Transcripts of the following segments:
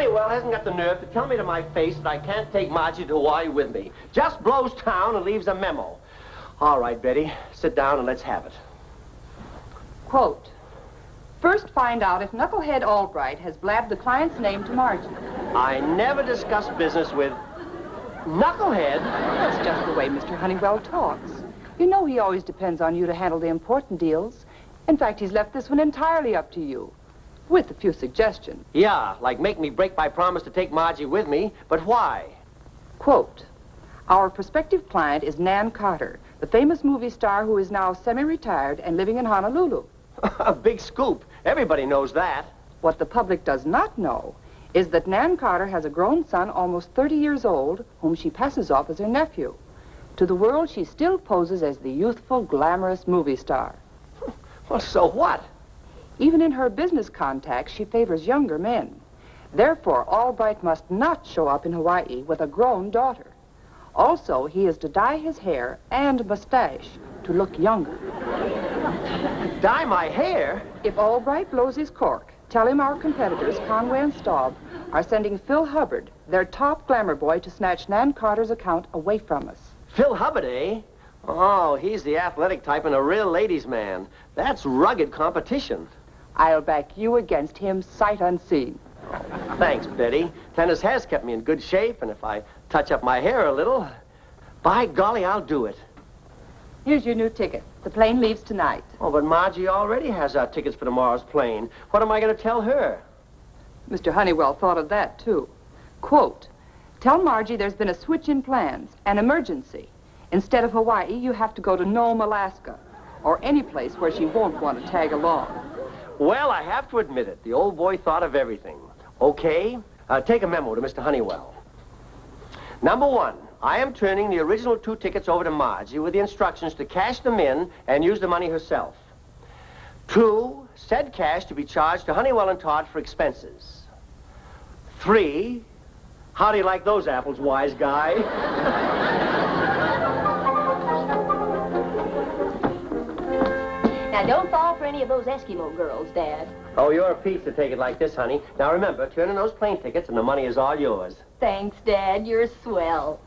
Honeywell hasn't got the nerve to tell me to my face that I can't take Margie to Hawaii with me. Just blows town and leaves a memo. All right, Betty, sit down and let's have it. Quote, first find out if Knucklehead Albright has blabbed the client's name to Margie. I never discuss business with Knucklehead. That's just the way Mr. Honeywell talks. You know he always depends on you to handle the important deals. In fact, he's left this one entirely up to you, with a few suggestions. Yeah, like make me break my promise to take Margie with me, but why? Quote, our prospective client is Nan Carter, the famous movie star who is now semi-retired and living in Honolulu. A big scoop. Everybody knows that. What the public does not know is that Nan Carter has a grown son almost 30 years old, whom she passes off as her nephew. To the world, she still poses as the youthful, glamorous movie star. Well, so what? Even in her business contacts, she favors younger men. Therefore, Albright must not show up in Hawaii with a grown daughter. Also, he is to dye his hair and mustache to look younger. Dye my hair? If Albright blows his cork, tell him our competitors, Conway and Staub, are sending Phil Hubbard, their top glamour boy, to snatch Nan Carter's account away from us. Phil Hubbard, eh? Oh, he's the athletic type and a real ladies' man. That's rugged competition. I'll back you against him sight unseen. Thanks, Betty. Tennis has kept me in good shape, and if I touch up my hair a little, by golly, I'll do it. Here's your new ticket. The plane leaves tonight. Oh, but Margie already has our tickets for tomorrow's plane. What am I going to tell her? Mr. Honeywell thought of that, too. Quote, tell Margie there's been a switch in plans, an emergency. Instead of Hawaii, you have to go to Nome, Alaska, or any place where she won't want to tag along. Well, I have to admit it. The old boy thought of everything. Okay, take a memo to Mr. Honeywell. Number one, I am turning the original 2 tickets over to Margie with the instructions to cash them in and use the money herself. 2, said cash to be charged to Honeywell and Todd for expenses. 3, how do you like those apples, wise guy? Now, don't fall for any of those Eskimo girls, Dad. Oh, you're a piece to take it like this, honey. Now, remember, turn in those plane tickets and the money is all yours. Thanks, Dad. You're swell.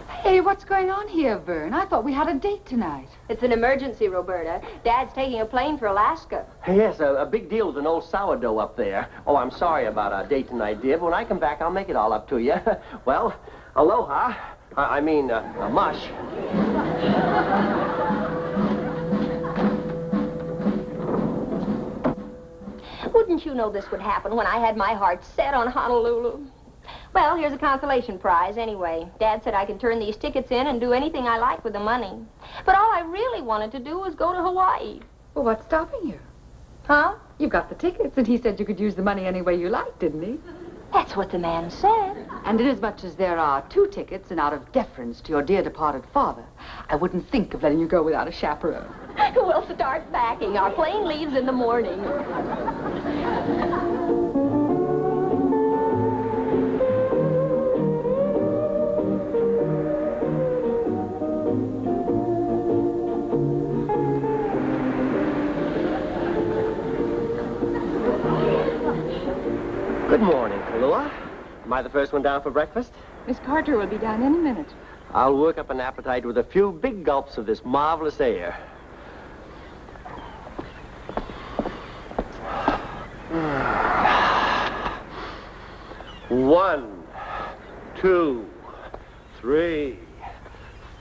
Hey, what's going on here, Vern? I thought we had a date tonight. It's an emergency, Roberta. Dad's taking a plane for Alaska. Yes, a big deal with an old sourdough up there. Oh, I'm sorry about our date tonight, dear, but when I come back, I'll make it all up to you. Well, aloha. I mean, mush. Wouldn't you know this would happen when I had my heart set on Honolulu? Well, here's a consolation prize anyway. Dad said I can turn these tickets in and do anything I like with the money. But all I really wanted to do was go to Hawaii. Well, what's stopping you? Huh? You got the tickets, and he said you could use the money any way you liked, didn't he? That's what the man said. And inasmuch as there are 2 tickets, and out of deference to your dear departed father, I wouldn't think of letting you go without a chaperone. We'll start packing. Our plane leaves in the morning. Good morning, Kalua. Am I the first one down for breakfast? Miss Carter will be down any minute. I'll work up an appetite with a few big gulps of this marvelous air. One, 2, 3,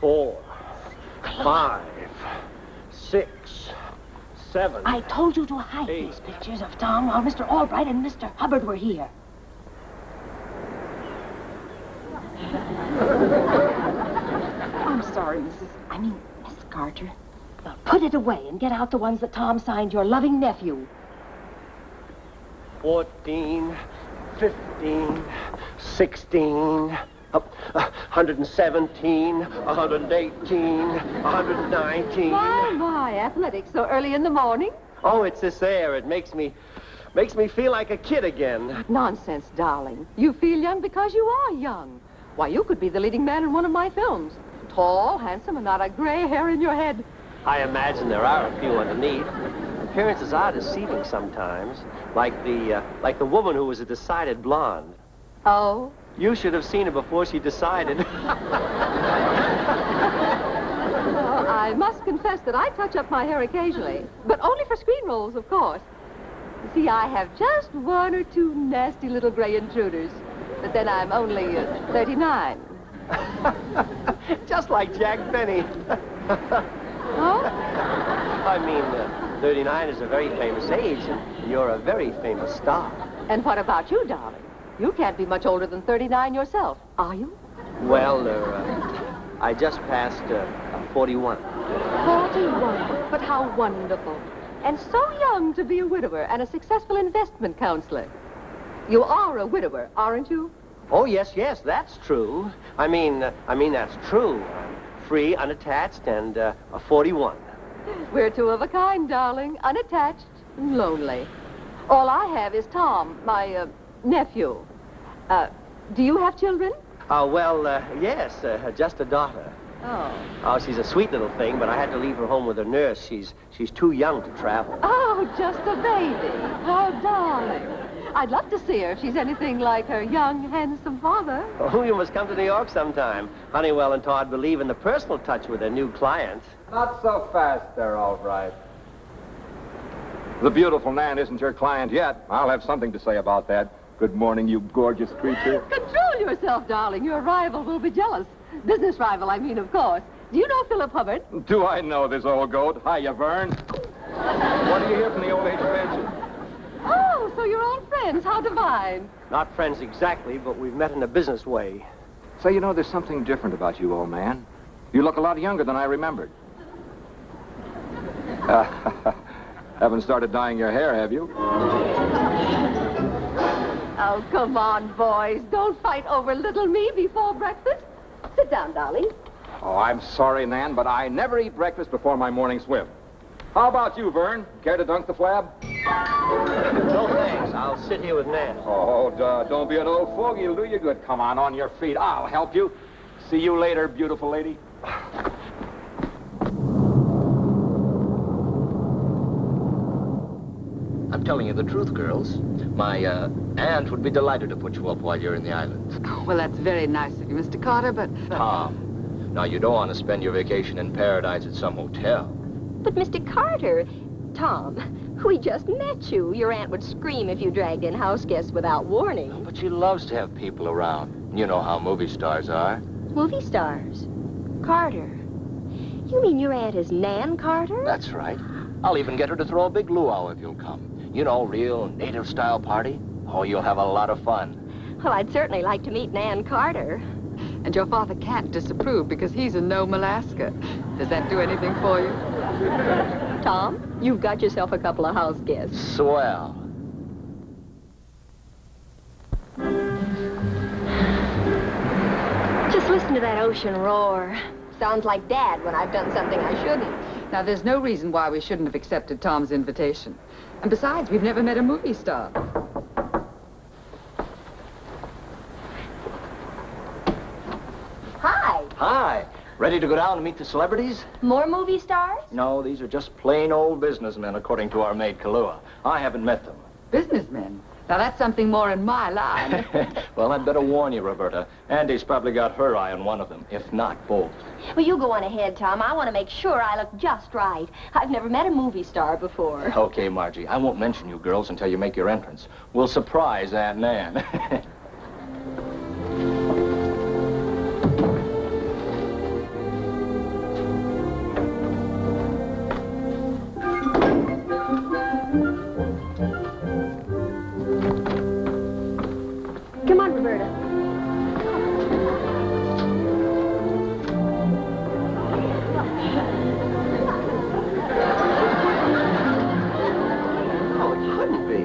4, 5, 6, 7. I told you to hide 8. these pictures of Tom while Mr. Albright and Mr. Hubbard were here. I'm sorry, Miss Carter. Now put it away and get out the ones that Tom signed your loving nephew. 14, 15, 16, 117, 118, 119. My, athletics so early in the morning? Oh, it's this air. It makes me feel like a kid again. Nonsense, darling. You feel young because you are young. Why, you could be the leading man in one of my films. Tall, handsome, and not a gray hair in your head. I imagine there are a few underneath. Appearances are deceiving sometimes, like the woman who was a decided blonde. Oh? You should have seen her before she decided. Well, I must confess that I touch up my hair occasionally, but only for screen roles, of course. You see, I have just one or two nasty little gray intruders, but then I'm only 39. Just like Jack Benny. Huh? I mean, 39 is a very famous age, and you're a very famous star. And what about you, darling? You can't be much older than 39 yourself, are you? Well, I just passed 41. 41. But how wonderful. And so young to be a widower and a successful investment counselor. You are a widower, aren't you? Oh, yes, that's true. I mean, that's true. I'm free, unattached, and 41. We're two of a kind, darling. Unattached and lonely. All I have is Tom, my nephew. Do you have children? Well, yes, just a daughter. Oh. Oh, she's a sweet little thing, but I had to leave her home with her nurse. She's too young to travel. Oh, just a baby. How darling. I'd love to see her if she's anything like her young, handsome father. Oh, you must come to New York sometime. Honeywell and Todd believe in the personal touch with their new clients. Not so fast there, Albright. The beautiful Nan isn't your client yet. I'll have something to say about that. Good morning, you gorgeous creature. Control yourself, darling. Your rival will be jealous. Business rival, I mean, of course. Do you know Philip Hubbard? Do I know this old goat? Hiya, Vern. What do you hear from the old age pension? Oh, so you're old friends. How divine. Not friends exactly, but we've met in a business way. Say, you know, there's something different about you, old man. You look a lot younger than I remembered. Haven't started dyeing your hair, have you? Oh, come on, boys. Don't fight over little me before breakfast. Sit down, darling. Oh, I'm sorry, Nan, but I never eat breakfast before my morning swim. How about you, Vern? Care to dunk the flab? No, thanks. I'll sit here with Nan. Oh, don't be an old fogey. It'll do you good. Come on your feet. I'll help you. See you later, beautiful lady. I'm telling you the truth, girls. My aunt would be delighted to put you up while you're in the islands. Oh, well, that's very nice of you, Mr. Carter, but... Tom, now you don't want to spend your vacation in paradise at some hotel. But, Mr. Carter, Tom, we just met you. Your aunt would scream if you dragged in house guests without warning. But she loves to have people around. You know how movie stars are. Movie stars? Carter. You mean your aunt is Nan Carter? That's right. I'll even get her to throw a big luau if you'll come. You know, real native-style party. Oh, you'll have a lot of fun. Well, I'd certainly like to meet Nan Carter. And your father can't disapprove because he's in Nome, Alaska. Does that do anything for you? Tom, you've got yourself a couple of house guests. Swell. Just listen to that ocean roar. Sounds like Dad when I've done something I shouldn't. Now, there's no reason why we shouldn't have accepted Tom's invitation. And besides, we've never met a movie star. Hi. Hi. Ready to go down and meet the celebrities? More movie stars? No, these are just plain old businessmen, according to our maid, Kalua. I haven't met them. Businessmen? Now, that's something more in my line. Well, I'd better warn you, Roberta. Andy's probably got her eye on one of them, if not both. Well, you go on ahead, Tom. I want to make sure I look just right. I've never met a movie star before. Okay, Margie. I won't mention you girls until you make your entrance. We'll surprise Aunt Nan. Come on, Roberta. Oh, it couldn't be.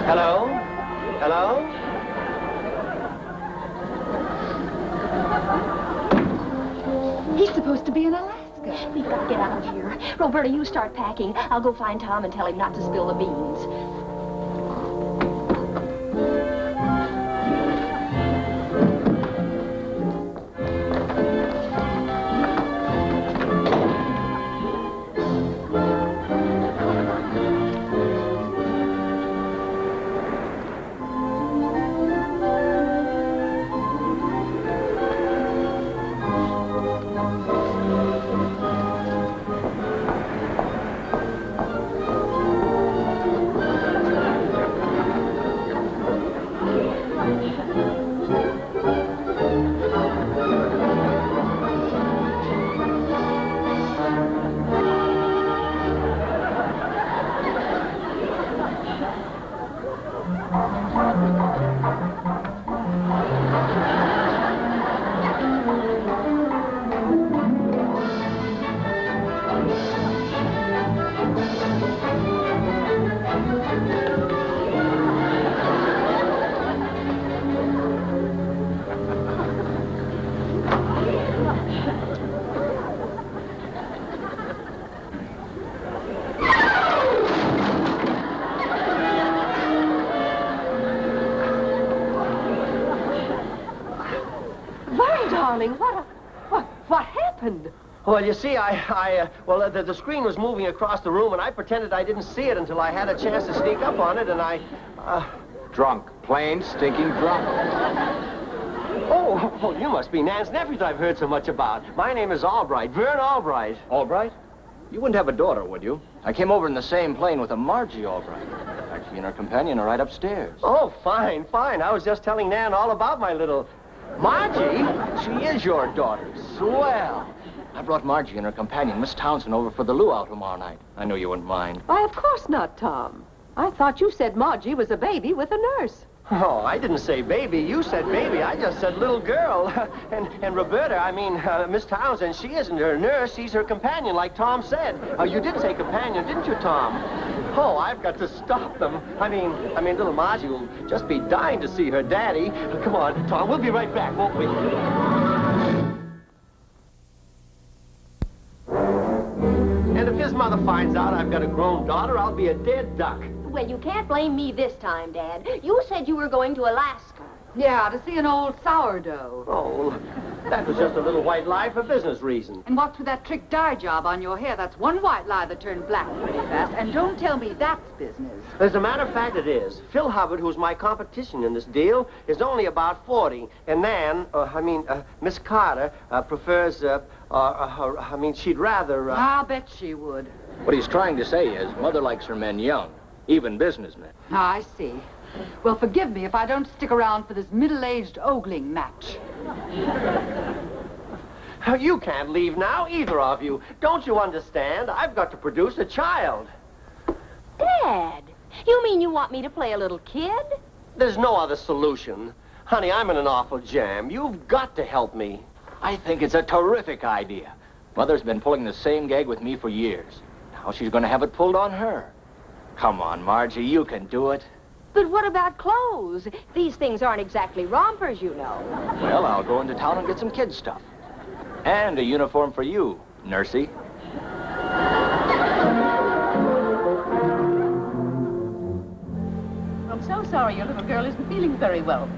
Hello? Hello? He's supposed to be in Alaska. Alaska. We've got to get out of here. Roberta, you start packing. I'll go find Tom and tell him not to spill the beans. What happened? Well, you see, the screen was moving across the room, and I pretended I didn't see it until I had a chance to sneak up on it, and Drunk. Plain, stinking drunk. Oh, you must be Nan's nephew that I've heard so much about. My name is Albright, Vern Albright. Albright? You wouldn't have a daughter, would you? I came over in the same plane with a Margie Albright. She and her companion are right upstairs. Oh, fine, fine. I was just telling Nan all about my little... Margie? She is your daughter. Swell. I brought Margie and her companion, Miss Townsend, over for the luau tomorrow night. I knew you wouldn't mind. Why, of course not, Tom. I thought you said Margie was a baby with a nurse. Oh, I didn't say baby. You said baby. I just said little girl. and Roberta, Miss Townsend, she isn't her nurse. She's her companion, like Tom said. You did say companion, didn't you, Tom? Oh, I've got to stop them. Little Margie will just be dying to see her daddy. Come on, Tom, we'll be right back, won't we? And if his mother finds out I've got a grown daughter, I'll be a dead duck. Well, you can't blame me this time, Dad. You said you were going to Alaska. Yeah, to see an old sourdough. Oh, that was just a little white lie for business reasons. And what's with that trick dye job on your hair? That's one white lie that turned black pretty fast. And don't tell me that's business. As a matter of fact, it is. Phil Hubbard, who's my competition in this deal, is only about 40. And Nan, Miss Carter, prefers, she'd rather... I'll bet she would. What he's trying to say is, Mother likes her men young, even businessmen. I see. Well, forgive me if I don't stick around for this middle-aged ogling match. You can't leave now, either of you. Don't you understand? I've got to produce a child. Dad, you mean you want me to play a little kid? There's no other solution. Honey, I'm in an awful jam. You've got to help me. I think it's a terrific idea. Mother's been pulling the same gag with me for years. Now she's going to have it pulled on her. Come on, Margie, you can do it. But what about clothes? These things aren't exactly rompers, you know. Well, I'll go into town and get some kid stuff. And a uniform for you, Nursey. I'm so sorry your little girl isn't feeling very well.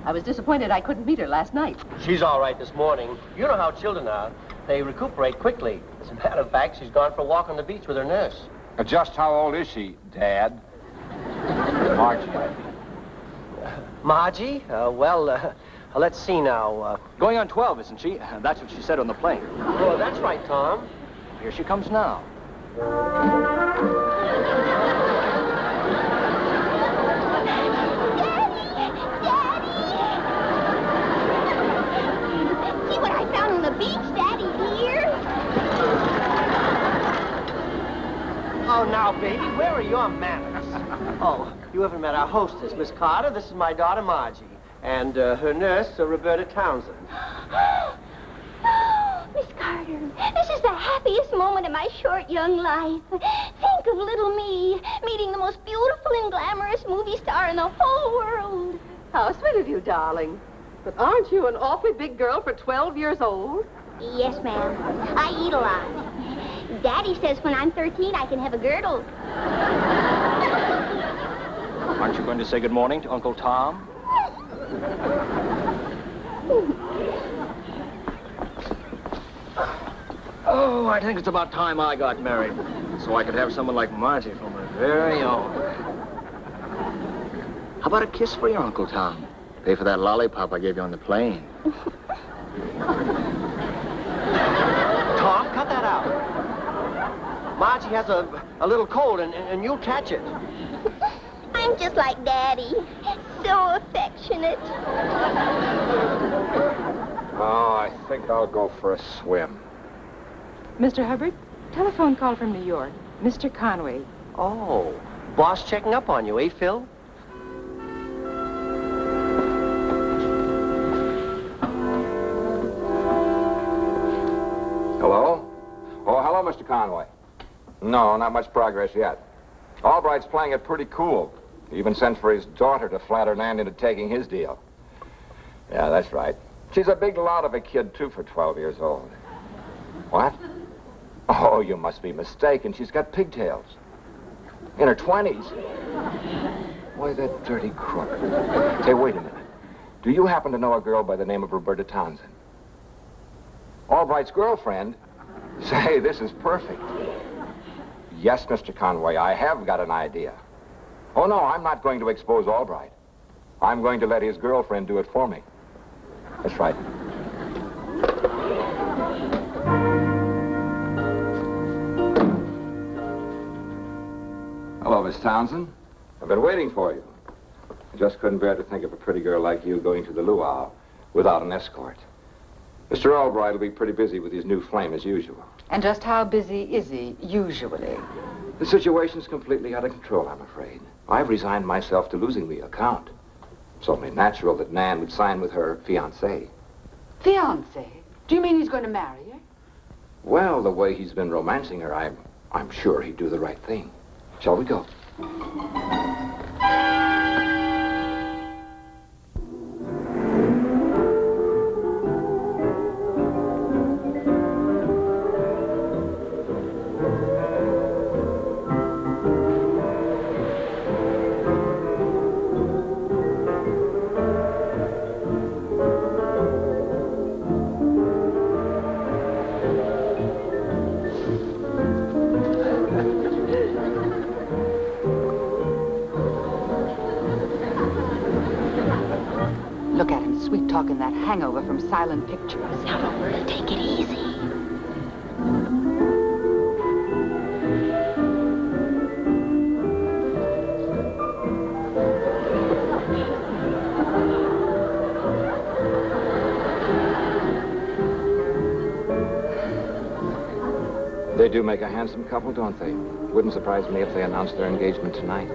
I was disappointed I couldn't meet her last night. She's all right this morning. You know how children are. They recuperate quickly. As a matter of fact, she's gone for a walk on the beach with her nurse. Just how old is she, Dad? Margie, I mean. Margie? Let's see now. Going on 12, isn't she? That's what she said on the plane. Oh, that's right, Tom. Here she comes now. See what I found on the beach, Daddy, dear? Oh, now, baby, where are your manners? Oh, you haven't met our hostess, Miss Carter. This is my daughter, Margie. And her nurse, Roberta Townsend. Miss Carter, this is the happiest moment of my short young life. Think of little me meeting the most beautiful and glamorous movie star in the whole world. How sweet of you, darling. But aren't you an awfully big girl for 12 years old? Yes, ma'am. I eat a lot. Daddy says when I'm 13, I can have a girdle. Aren't you going to say good morning to Uncle Tom? Oh, I think it's about time I got married, so I could have someone like Margie for my very own. How about a kiss for your Uncle Tom? Pay for that lollipop I gave you on the plane. Tom, cut that out. Margie has a little cold, and you'll catch it. I'm just like Daddy. So affectionate. Oh, I think I'll go for a swim. Mr. Hubbard, telephone call from New York. Mr. Conway. Oh, boss checking up on you, eh, Phil? Hello? Oh, hello, Mr. Conway. No, not much progress yet. Albright's playing it pretty cool. He even sent for his daughter to flatter Nan into taking his deal. Yeah, that's right. She's a big lot of a kid, too, for 12 years old. What? Oh, you must be mistaken. She's got pigtails. In her 20s. Why, that dirty crook. Say, wait a minute. Do you happen to know a girl by the name of Roberta Townsend? Albright's girlfriend? Say, this is perfect. Yes, Mr. Conway, I have got an idea. Oh, no, I'm not going to expose Albright. I'm going to let his girlfriend do it for me. That's right. Hello, Miss Townsend. I've been waiting for you. I just couldn't bear to think of a pretty girl like you going to the luau without an escort. Mr. Albright will be pretty busy with his new flame as usual. And just how busy is he, usually? The situation's completely out of control, I'm afraid. I've resigned myself to losing the account. It's only natural that Nan would sign with her fiancé. Fiancé? Do you mean he's going to marry her? Well, the way he's been romancing her, I'm sure he'd do the right thing. Shall we go? Look at him sweet-talking that hangover from silent pictures. Now, Roberta, take it easy. They do make a handsome couple, don't they? Wouldn't surprise me if they announced their engagement tonight.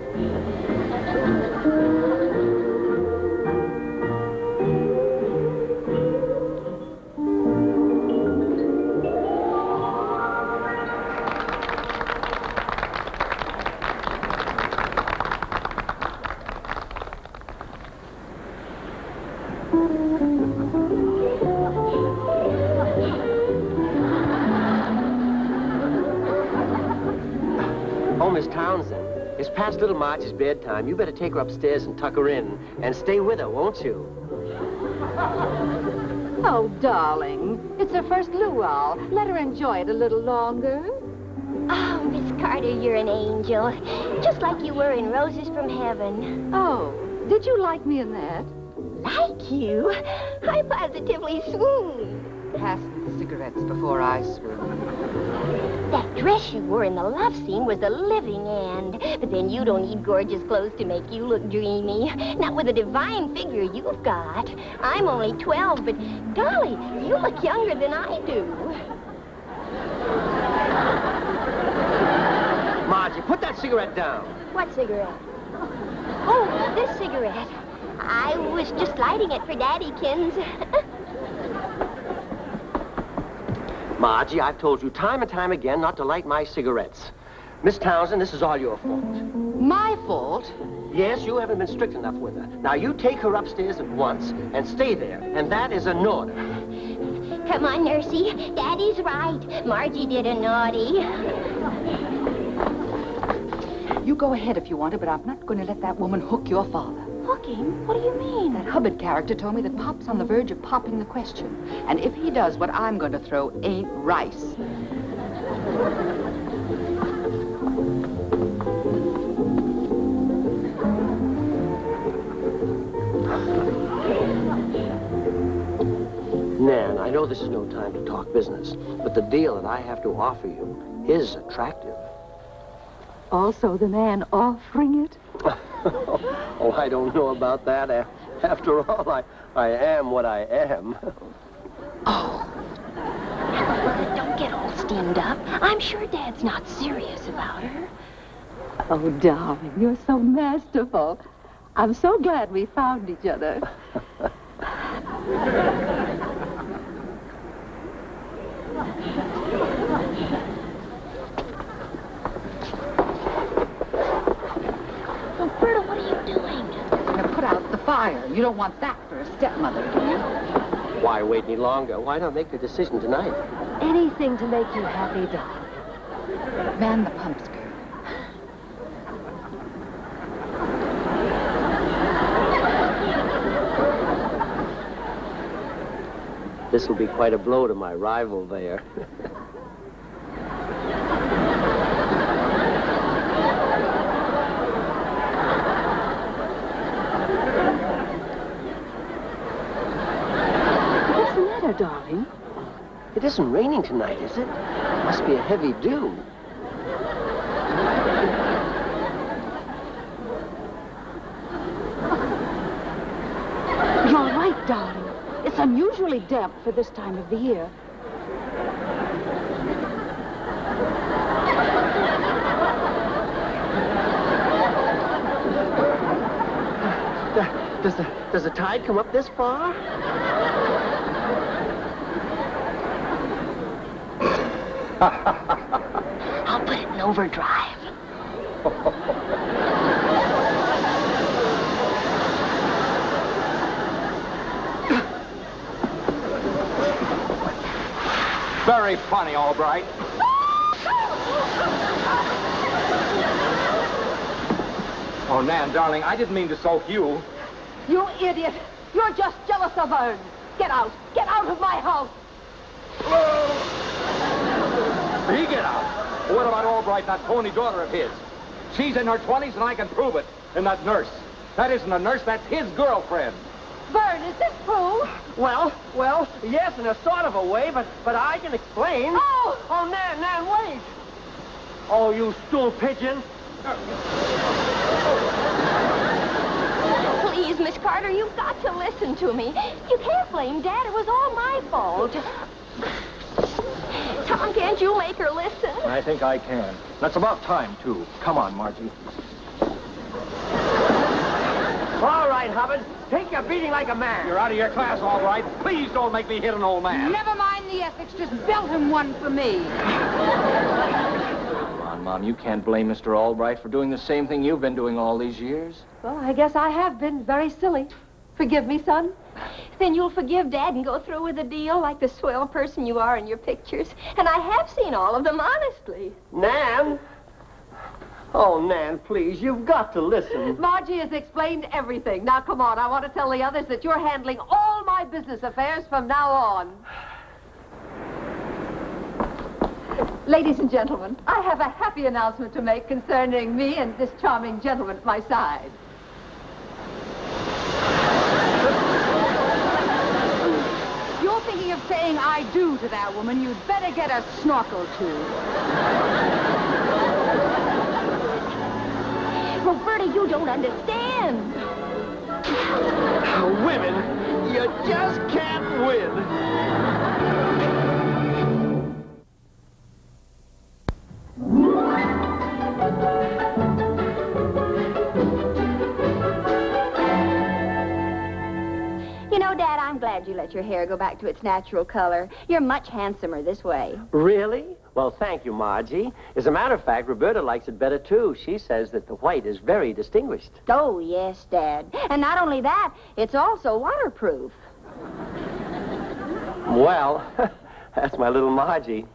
Oh, Miss Townsend, it's past little Margie's bedtime. You better take her upstairs and tuck her in and stay with her, won't you? Oh, darling, it's her first luau. Let her enjoy it a little longer. Oh, Miss Carter, you're an angel. Just like you were in Roses from Heaven. Oh, did you like me in that? Like you? I positively swooned. Pass me the cigarettes before I swoon. That dress you wore in the love scene was the living end. But then you don't need gorgeous clothes to make you look dreamy. Not with the divine figure you've got. I'm only 12, but golly, you look younger than I do. Margie, put that cigarette down. What cigarette? Oh, this cigarette. I was just lighting it for Daddykins. Margie, I've told you time and time again not to light my cigarettes. Miss Townsend, this is all your fault. My fault? Yes, you haven't been strict enough with her. Now, you take her upstairs at once and stay there, and that is an order. Come on, Nursey. Daddy's right. Margie did a naughty. You go ahead if you want to, but I'm not going to let that woman hook your father. Hook him? What do you mean? That Hubbard character told me that Pop's on the verge of popping the question. And if he does, what I'm going to throw ain't rice. Nan, I know this is no time to talk business, but the deal that I have to offer you is attractive. Also, the man offering it? Oh, I don't know about that. After all, I am what I am. Oh. Don't get all steamed up. I'm sure Dad's not serious about her. Oh, darling, you're so masterful. I'm so glad we found each other. Roberta, what are you doing? Now put out the fire. You don't want that for a stepmother, do you? Why wait any longer? Why not make the decision tonight? Anything to make you happy, darling. Man the pumps, girl. This will be quite a blow to my rival there. What's the matter, darling? It isn't raining tonight, is it? Must be a heavy dew. You're right, darling. It's unusually damp for this time of the year. Does the tide come up this far? I'll put it in overdrive. Very funny, Albright. Oh, Nan, darling, I didn't mean to soak you. You idiot! You're just jealous of Vern. Get out! Get out of my house! He get out. What about Albright, that phony daughter of his? She's in her 20s, and I can prove it. And that nurse. That isn't a nurse, that's his girlfriend. Vern, is this true? Well, yes, in a sort of a way, but I can explain. Oh! Oh, Nan, wait! Oh, you stool pigeon! Please, Miss Carter, you've got to listen to me. You can't blame Dad. It was all my fault. Tom, can't you make her listen? I think I can. That's about time, too. Come on, Margie. All right, Hubbard. Take your beating like a man. You're out of your class, Albright. Please don't make me hit an old man. Never mind the ethics. Just belt him one for me. Come on, Mom. You can't blame Mr. Albright for doing the same thing you've been doing all these years. Well, I guess I have been very silly. Forgive me, son. Then you'll forgive Dad and go through with the deal like the swell person you are in your pictures. And I have seen all of them, honestly. Nan? Oh, Nan, please, you've got to listen. Margie has explained everything. Now, come on. I want to tell the others that you're handling all my business affairs from now on. Ladies and gentlemen, I have a happy announcement to make concerning me and this charming gentleman at my side. You're thinking of saying I do to that woman. You'd better get a snorkel, too. Roberta, you don't understand. Women, you just can't win. You know, Dad, I'm glad you let your hair go back to its natural color. You're much handsomer this way. Really? Well, thank you, Margie. As a matter of fact, Roberta likes it better, too. She says that the white is very distinguished. Oh, yes, Dad. And not only that, it's also waterproof. Well, that's my little Margie.